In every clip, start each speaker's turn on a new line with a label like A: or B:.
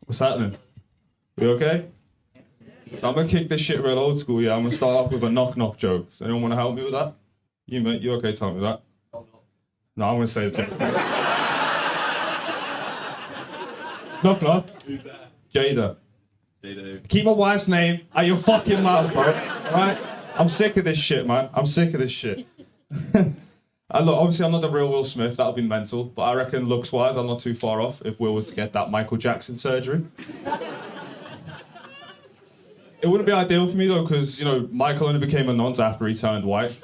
A: What's happening? You okay? So I'm gonna kick this shit real old school, yeah? I'm gonna start off with a knock-knock joke. Does anyone wanna help me with that? You, mate, you okay to help me with that? No, I'm gonna say the joke. Knock-knock.
B: Who's that?
A: Jada.
B: Jada.
A: Keep my wife's name out your fucking mouth, bro. Alright? I'm sick of this shit, man. I'm sick of this shit. And look, obviously I'm not the real Will Smith, that'll be mental, but I reckon looks-wise I'm not too far off if Will was to get that Michael Jackson surgery. It wouldn't be ideal for me though, because, you know, Michael only became a nonce after he turned white.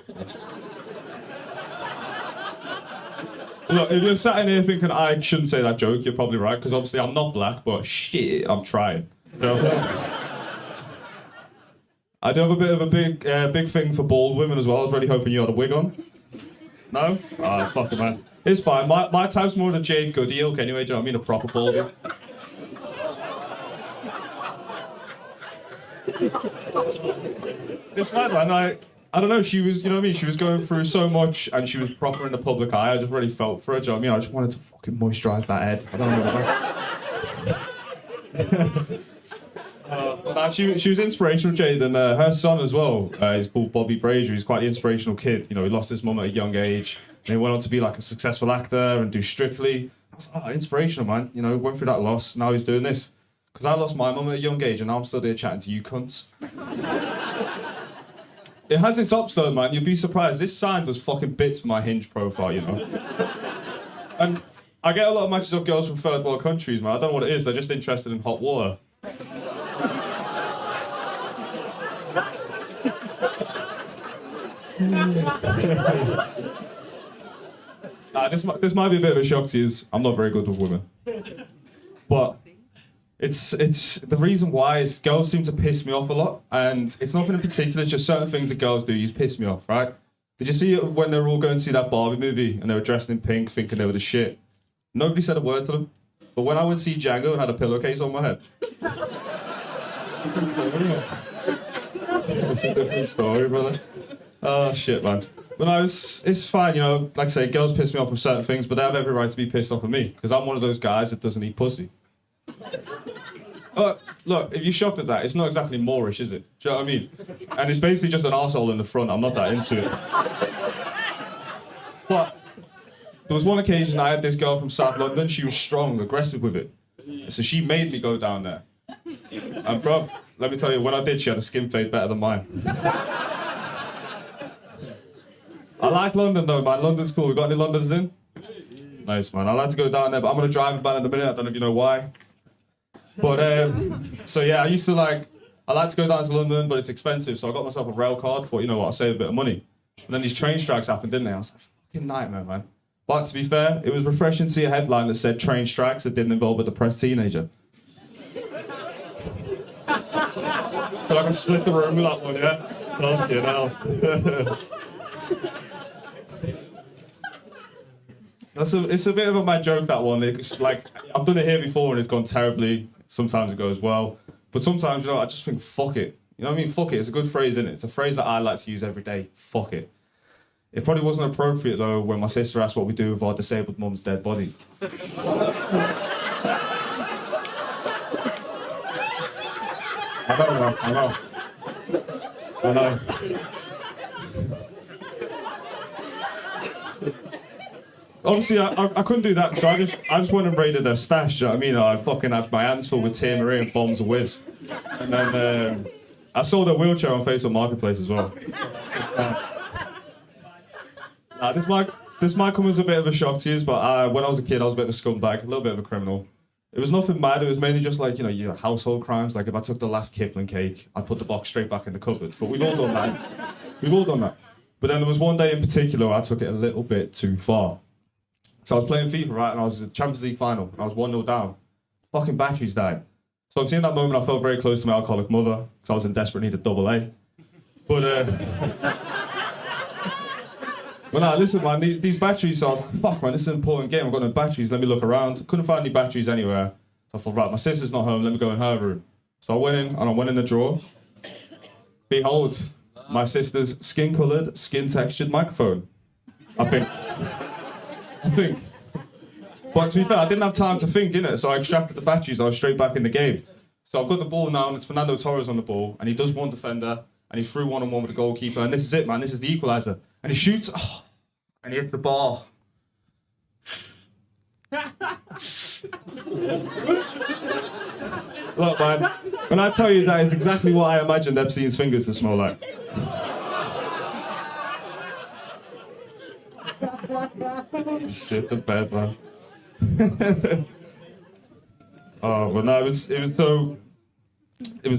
A: Look, if you're sat in here thinking I shouldn't say that joke, you're probably right, because obviously I'm not black, but shit, I'm trying. So, I do have a bit of a big thing for bald women as well. I was really hoping you had a wig on. No? Ah, fuck it, man. It's fine. My type's more the Jade Goody ilk anyway, do you know what I mean? A proper balding. It's mad, man. I don't know, she was, you know what I mean? She was going through so much and she was proper in the public eye. I just really felt for her, do you know what I mean? I just wanted to fucking moisturise that head. I don't know. Nah, she was inspirational, Jade, and her son as well. He's called Bobby Brazier. He's quite an inspirational kid. You know, he lost his mum at a young age, and he went on to be like a successful actor and do Strictly. I was like, inspirational, man. You know, went through that loss. Now he's doing this. Because I lost my mum at a young age, and now I'm still there chatting to you cunts. It has its ups though, man. You'd be surprised. This sign does fucking bits for my Hinge profile, you know. And I get a lot of matches of girls from third world countries, man. I don't know what it is. They're just interested in hot water. This might be a bit of a shock to you. I'm not very good with women, but it's the reason why is girls seem to piss me off a lot, and it's nothing in particular. It's just certain things that girls do. You piss me off, right? Did you see it when they were all going to see that Barbie movie and they were dressed in pink, thinking they were the shit? Nobody said a word to them. But when I went to see Django and had a pillowcase on my head, it's a different story, brother. Oh shit, man. But no, it's fine, you know. Like I say, girls piss me off with certain things, but they have every right to be pissed off at me because I'm one of those guys that doesn't eat pussy. Look, if you're shocked at that, it's not exactly Moorish, is it? Do you know what I mean? And it's basically just an arsehole in the front. I'm not that into it. But there was one occasion I had this girl from South London. She was strong, aggressive with it. So she made me go down there. And bruv, let me tell you, when I did, she had a skin fade better than mine. I like London though, man. London's cool. We got any Londoners in? Nice, man. I like to go down there, but I'm going to drive about in a minute. I don't know if you know why. But, so yeah, I like to go down to London, but it's expensive. So I got myself a rail card. Thought, you know what, I'll save a bit of money. And then these train strikes happened, didn't they? I was like, fucking nightmare, man. But to be fair, it was refreshing to see a headline that said train strikes that didn't involve a depressed teenager. But I can split the room with that one, yeah? Fucking hell. It's a bit of a mad joke, that one. It's like, I've done it here before and it's gone terribly. Sometimes it goes well. But sometimes, you know, I just think, fuck it. You know what I mean? Fuck it. It's a good phrase, isn't it? It's a phrase that I like to use every day. Fuck it. It probably wasn't appropriate, though, when my sister asked what we do with our disabled mum's dead body. I know. Obviously, I couldn't do that, so I just went and raided her stash, you know what I mean? I fucking had my hands full with Tia Marie and Bombs of Whiz. And then I sold her wheelchair on Facebook Marketplace as well. This might come as a bit of a shock to you, but when I was a kid, I was a bit of a scumbag, a little bit of a criminal. It was nothing mad, it was mainly just like, you know, your household crimes. Like if I took the last Kipling cake, I'd put the box straight back in the cupboard. But we've all done that. We've all done that. But then there was one day in particular where I took it a little bit too far. So I was playing FIFA, right, and I was in the Champions League final, and I was 1-0 down. Fucking batteries died. So obviously in that moment I felt very close to my alcoholic mother, because I was in desperate need of double A. But, well, nah, listen, man, these batteries, so I was like, fuck, man, this is an important game, I've got no batteries, let me look around. Couldn't find any batteries anywhere. So I thought, right, my sister's not home, let me go in her room. So I went in, and I went in the drawer. Behold, my sister's skin-coloured, skin-textured microphone. I think. But to be fair, I didn't have time to think, innit? So I extracted the batteries, I was straight back in the game. So I've got the ball now, and it's Fernando Torres on the ball, and he does one defender, and he's through one-on-one with the goalkeeper, and this is it, man. This is the equaliser. And he shoots, and he hits the bar. Look, man, when I tell you that is exactly what I imagined Epstein's fingers to smell like. Shit the bed, man. Oh, but no, it was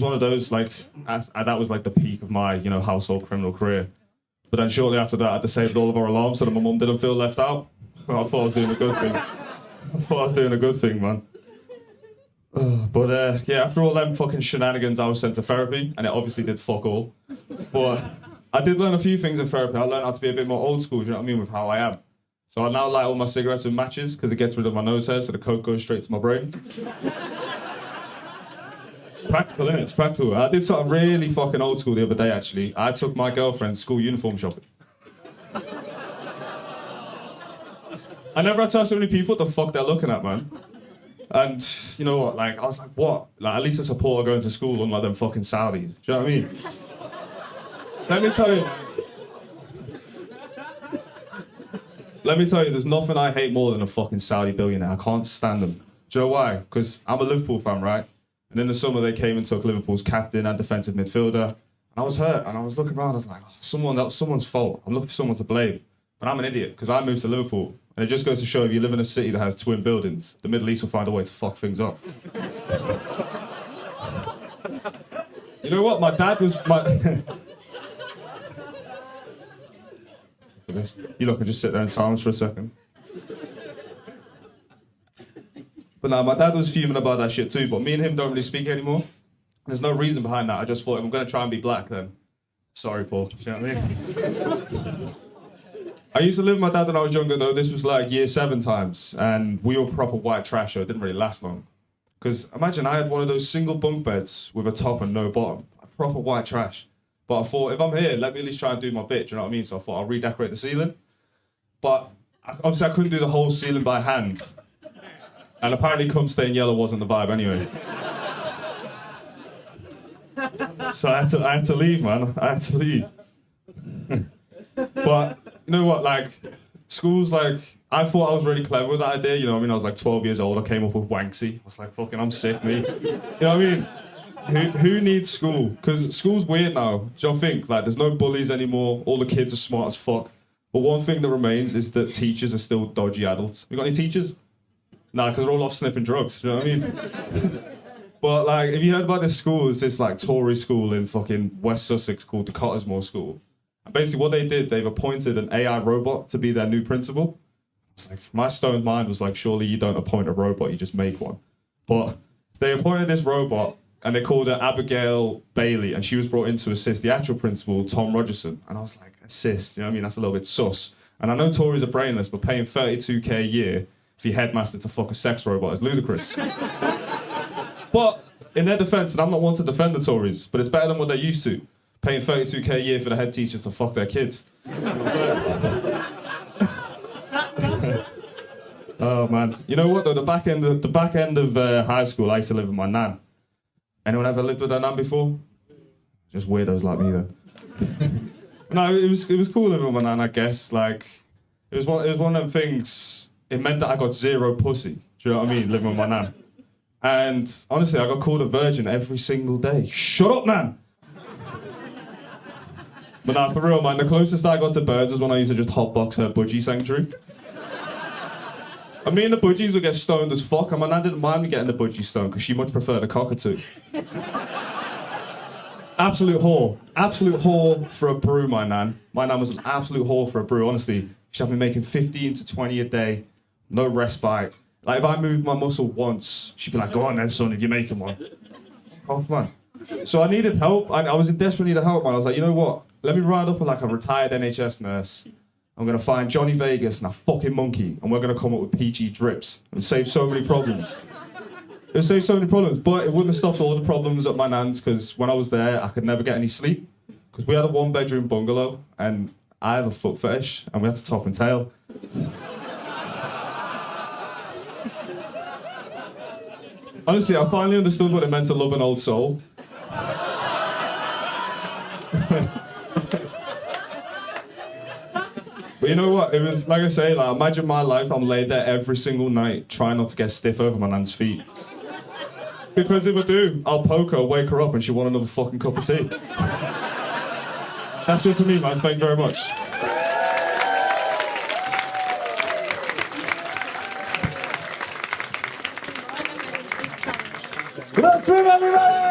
A: one of those, like, that was like the peak of my, household criminal career. But then shortly after that, I disabled all of our alarms so that my mum didn't feel left out. I thought I was doing a good thing. Man. But yeah, after all them fucking shenanigans, I was sent to therapy, and it obviously did fuck all. But I did learn a few things in therapy. I learned how to be a bit more old school, do you know what I mean, with how I am. So I now light all my cigarettes with matches because it gets rid of my nose hair, so the coke goes straight to my brain. It's practical, innit? It's practical. I did something really fucking old school the other day, actually. I took my girlfriend school uniform shopping. I never had to ask so many people what the fuck they're looking at, man. And you know what, like, I was like, what? Like, at least I support her going to school, unlike them fucking Saudis. Do you know what I mean? Let me tell you, there's nothing I hate more than a fucking Saudi billionaire. I can't stand them. Do you know why? Because I'm a Liverpool fan, right? And in the summer, they came and took Liverpool's captain and defensive midfielder. And I was hurt, and I was looking around, I was like, someone's fault. I'm looking for someone to blame. But I'm an idiot, because I moved to Liverpool. And it just goes to show if you live in a city that has twin buildings, the Middle East will find a way to fuck things up. You know what? My dad was... You lot can just sit there in silence for a second. But no, my dad was fuming about that shit too, but me and him don't really speak anymore. There's no reason behind that. I just thought, if I'm going to try and be black, then sorry, Paul. Do you know what I mean? I used to live with my dad when I was younger, though. This was like year 7 times, and we were proper white trash, so it didn't really last long. Because imagine I had one of those single bunk beds with a top and no bottom. Proper white trash. But I thought, if I'm here, let me at least try and do my bit, do you know what I mean? So I thought I'll redecorate the ceiling. But obviously I couldn't do the whole ceiling by hand. And apparently Come Staying Yellow wasn't the vibe anyway. So I had to leave, man. I had to leave. But you know what, like, schools, like, I thought I was really clever with that idea, you know what I mean? I was like 12 years old, I came up with Wanksy. I was like, fucking, I'm sick, me. You know what I mean? Who needs school? Because school's weird now. Do you think? Like, there's no bullies anymore. All the kids are smart as fuck. But one thing that remains is that teachers are still dodgy adults. You got any teachers? Nah, because they're all off sniffing drugs. Do you know what I mean? But, like, if you heard about this school, it's this, like, Tory school in fucking West Sussex called the Cottesmore School. And basically what they did, they've appointed an AI robot to be their new principal. It's like, my stoned mind was like, surely you don't appoint a robot, you just make one. But they appointed this robot, and they called her Abigail Bailey, and she was brought in to assist the actual principal, Tom Rogerson. And I was like, assist, you know what I mean? That's a little bit sus. And I know Tories are brainless, but paying $32,000 a year for your headmaster to fuck a sex robot is ludicrous. But in their defence, and I'm not one to defend the Tories, but it's better than what they're used to, paying $32,000 a year for the head teachers to fuck their kids. Oh man, you know what though? The back end of high school, I used to live with my nan. Anyone ever lived with their nan before? Just weirdos like me then. No, it was cool living with my nan, I guess. Like, it was one of them things. It meant that I got zero pussy. Do you know what I mean? Living with my nan. And honestly, I got called a virgin every single day. Shut up, nan. But nah, for real, man, the closest I got to birds was when I used to just hotbox her budgie sanctuary. And me and the budgies would get stoned as fuck, and my nan didn't mind me getting the budgie stoned because she much preferred a cockatoo. Absolute whore. Absolute whore for a brew, my nan. My nan was an absolute whore for a brew, honestly. She'd have me making 15 to 20 a day, no respite. Like, if I moved my muscle once, she'd be like, go on then, son, if you're making one. Off, man. So I needed help. I was in desperate need of help, man. I was like, you know what? Let me ride up with like a retired NHS nurse. I'm going to find Johnny Vegas and a fucking monkey, and we're going to come up with PG drips and save so many problems. It would save so many problems, but it wouldn't have stopped all the problems at my nan's, because when I was there, I could never get any sleep. Because we had a 1-bedroom bungalow, and I have a foot fetish, and we had to top and tail. Honestly, I finally understood what it meant to love an old soul. But you know what? It was, like I say, like, imagine my life, I'm laid there every single night trying not to get stiff over my nan's feet. Because if I do, I'll poke her, wake her up, and she'll want another fucking cup of tea. That's it for me, man. Thank you very much. Let's swim, everybody!